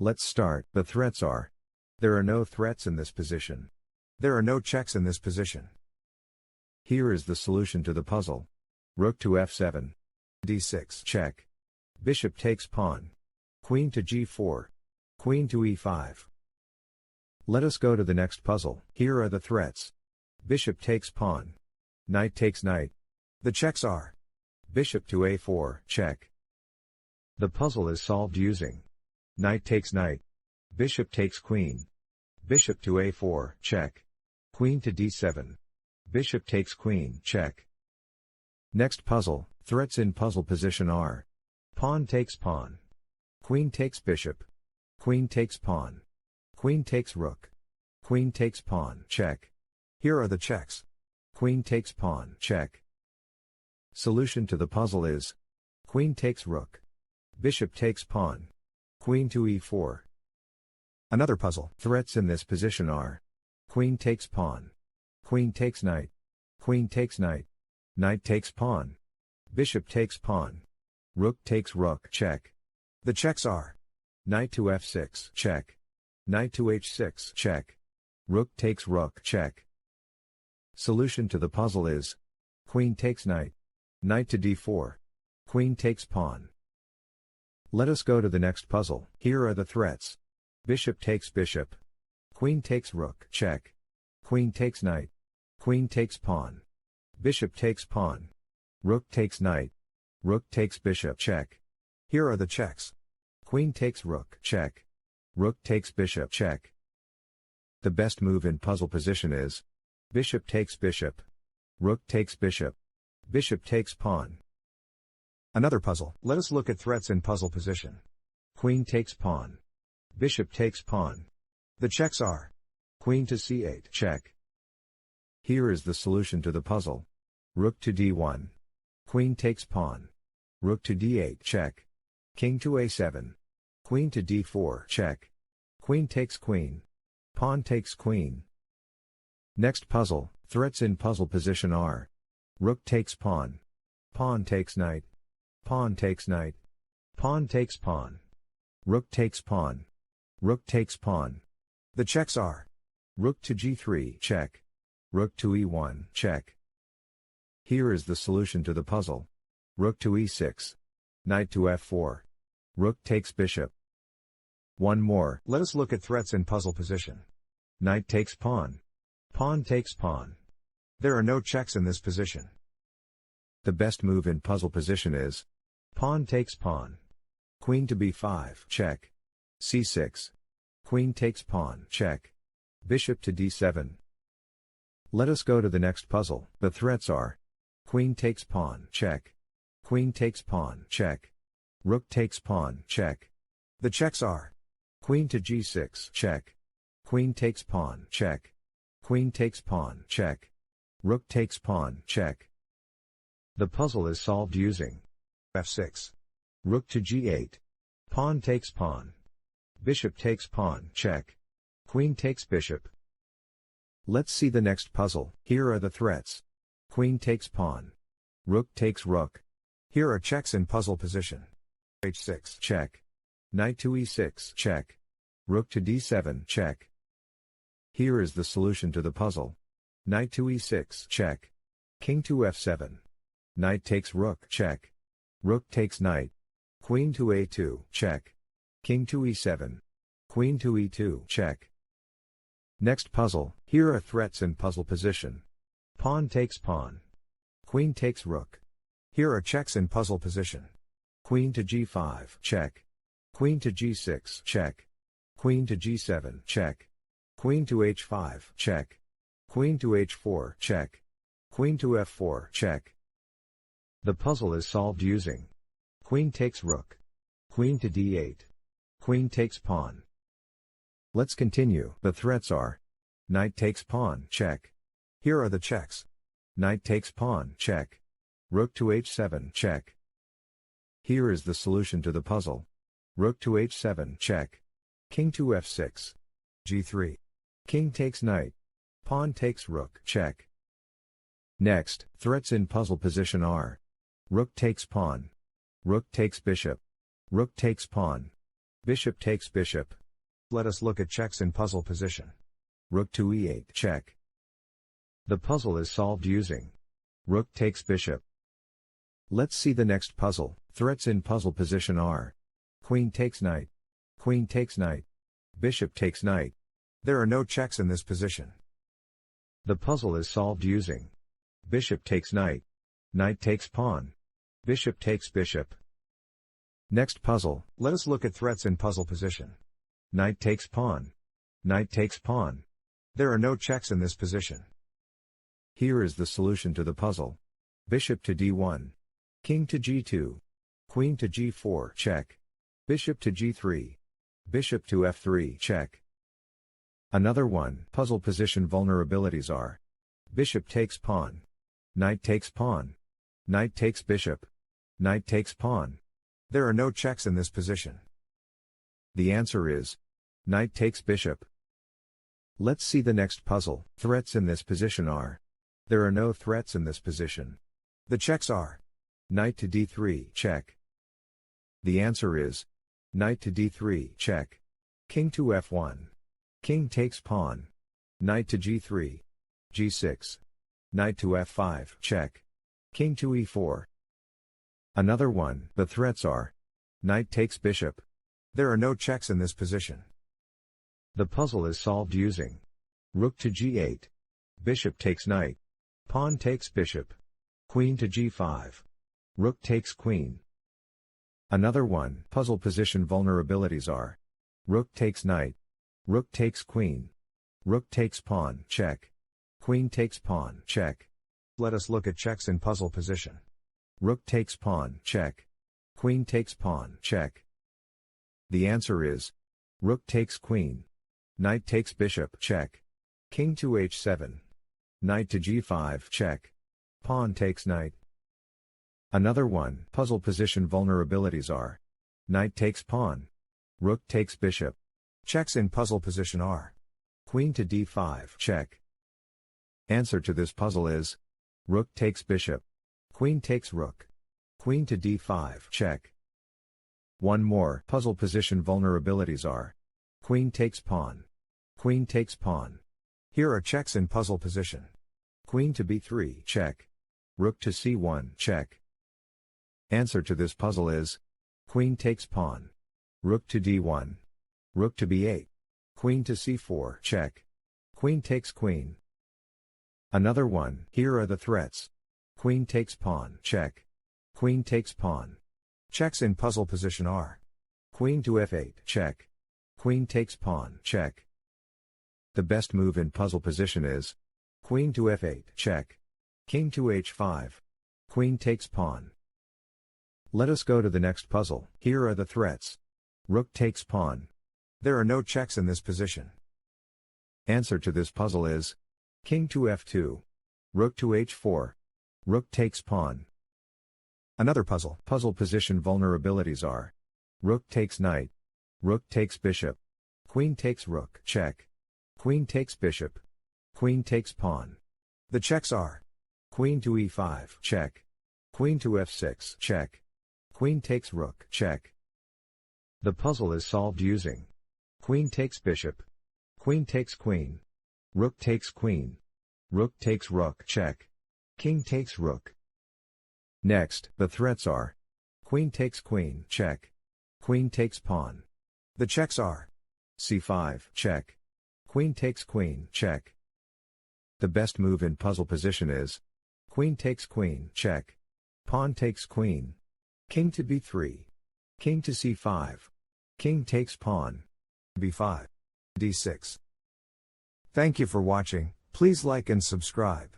Let's start. The threats are. There are no threats in this position. There are no checks in this position. Here is the solution to the puzzle. Rook to f7. d6 check. Bishop takes pawn. Queen to g4. Queen to e5. Let us go to the next puzzle. Here are the threats. Bishop takes pawn. Knight takes knight. The checks are. Bishop to a4 check. The puzzle is solved using. Knight takes knight. Bishop takes queen. Bishop to a4 check. Queen to d7. Bishop takes queen check. Next puzzle. Threats in puzzle position are. Pawn takes pawn. Queen takes bishop. Queen takes pawn. Queen takes rook. Queen takes pawn check. Here are the checks. Queen takes pawn check. Solution to the puzzle is. Queen takes rook. Bishop takes pawn. Queen to e4. Another puzzle. Threats in this position are. Queen takes pawn. Queen takes knight. Queen takes knight. Knight takes pawn. Bishop takes pawn. Rook takes rook check. The checks are. Knight to f6 check. Knight to h6 check. Rook takes rook check. Solution to the puzzle is. Queen takes knight. Knight to d4. Queen takes pawn. Let us go to the next puzzle. Here are the threats. Bishop takes bishop. Queen takes rook check. Queen takes knight. Queen takes pawn. Bishop takes pawn. Rook takes knight. Rook takes bishop check. Here are the checks. Queen takes rook check. Rook takes bishop check. The best move in puzzle position is. Bishop takes bishop. Rook takes bishop. Bishop takes pawn. Another puzzle. Let us look at threats in puzzle position. Queen takes pawn. Bishop takes pawn. The checks are. Queen to c8 check. Here is the solution to the puzzle. Rook to d1. Queen takes pawn. Rook to d8 check. King to a7. Queen to d4 check. Queen takes queen. Pawn takes queen. Next puzzle. Threats in puzzle position are. Rook takes pawn. Pawn takes knight. Pawn takes knight. Pawn takes pawn. Rook takes pawn. Rook takes pawn. The checks are. Rook to g3 check. Rook to e1 check. Here is the solution to the puzzle. Rook to e6. Knight to f4. Rook takes bishop. One more. Let us look at threats in puzzle position. Knight takes pawn. Pawn takes pawn. There are no checks in this position. The best move in puzzle position is. Pawn takes pawn. Queen to b5 check. c6. Queen takes pawn check. Bishop to d7. Let us go to the next puzzle. The threats are. Queen takes pawn check. Queen takes pawn check. Rook takes pawn check. The checks are. Queen to g6 check. Queen takes pawn check. Queen takes pawn check. Rook takes pawn check. The puzzle is solved using. f6. Rook to g8. Pawn takes pawn. Bishop takes pawn check. Queen takes bishop. Let's see the next puzzle. Here are the threats. Queen takes pawn. Rook takes rook. Here are checks in puzzle position. h6 check. Knight to e6 check. Rook to d7 check. Here is the solution to the puzzle. Knight to e6 check. King to f7. Knight takes rook check. Rook takes knight. Queen to a2 check. King to e7. Queen to e2 check. Next puzzle. Here are threats in puzzle position. Pawn takes pawn. Queen takes rook. Here are checks in puzzle position. Queen to g5 check. Queen to g6 check. Queen to g7 check. Queen to h5 check. Queen to h4 check. Queen to f4 check. The puzzle is solved using. Queen takes rook. Queen to d8. Queen takes pawn. Let's continue. The threats are. Knight takes pawn check. Here are the checks. Knight takes pawn check. Rook to h7 check. Here is the solution to the puzzle. Rook to h7 check. King to f6. g3. King takes knight. Pawn takes rook check. Next, threats in puzzle position are. Rook takes pawn. Rook takes bishop. Rook takes pawn. Bishop takes bishop. Let us look at checks in puzzle position. Rook to e8 check. The puzzle is solved using rook takes bishop. Let's see the next puzzle. Threats in puzzle position are queen takes knight, bishop takes knight. There are no checks in this position. The puzzle is solved using bishop takes knight takes pawn, bishop takes bishop. Next puzzle, let us look at threats in puzzle position. Knight takes pawn. There are no checks in this position. Here is the solution to the puzzle. Bishop to d1. King to g2. Queen to g4 check. Bishop to g3. Bishop to f3 check. Another one. Puzzle position vulnerabilities are bishop takes pawn. Knight takes pawn. Knight takes bishop. Knight takes pawn. There are no checks in this position. The answer is knight takes bishop. Let's see the next puzzle. Threats in this position are. There are no threats in this position. The checks are knight to d3 check. The answer is knight to d3 check. King to f1. King takes pawn. Knight to g3. g6. Knight to f5 check. King to e4. Another one. The threats are knight takes bishop. There are no checks in this position. The puzzle is solved using rook to g8. Bishop takes knight. Pawn takes bishop. Queen to g5. Rook takes queen. Another one. Puzzle position vulnerabilities are rook takes knight. Rook takes queen. Rook takes pawn check. Queen takes pawn check. Let us look at checks in puzzle position. Rook takes pawn check. Queen takes pawn check. The answer is rook takes queen. Knight takes bishop check. King to h7. Knight to g5 check. Pawn takes knight. Another one. Puzzle position vulnerabilities are knight takes pawn. Rook takes bishop. Checks in puzzle position are queen to d5 check. Answer to this puzzle is rook takes bishop. Queen takes rook. Queen to d5 check. One more. Puzzle position vulnerabilities are queen takes pawn. Queen takes pawn. Here are checks in puzzle position. Queen to b3 check. Rook to c1 check. Answer to this puzzle is queen takes pawn. Rook to d1. Rook to b8. Queen to c4 check. Queen takes queen. Another one. Here are the threats. Queen takes pawn check. Queen takes pawn. Checks in puzzle position are queen to f8 check. Queen takes pawn check. The best move in puzzle position is queen to f8 check. King to h5. Queen takes pawn. Let us go to the next puzzle. Here are the threats. Rook takes pawn. There are no checks in this position. Answer to this puzzle is king to f2. Rook to h4. Rook takes pawn. Another puzzle. Puzzle position vulnerabilities are rook takes knight. Rook takes bishop. Queen takes rook check. Queen takes bishop. Queen takes pawn. The checks are queen to e5 check. Queen to f6 check. Queen takes rook check. The puzzle is solved using queen takes bishop. Queen takes queen. Rook takes queen. Rook takes rook check. King takes rook. Next, the threats are queen takes queen check. Queen takes pawn. The checks are c5 check. Queen takes queen check. The best move in puzzle position is queen takes queen check. Pawn takes queen. King to b3. King to c5. King takes pawn. b5. d6. Thank you for watching. Please like and subscribe.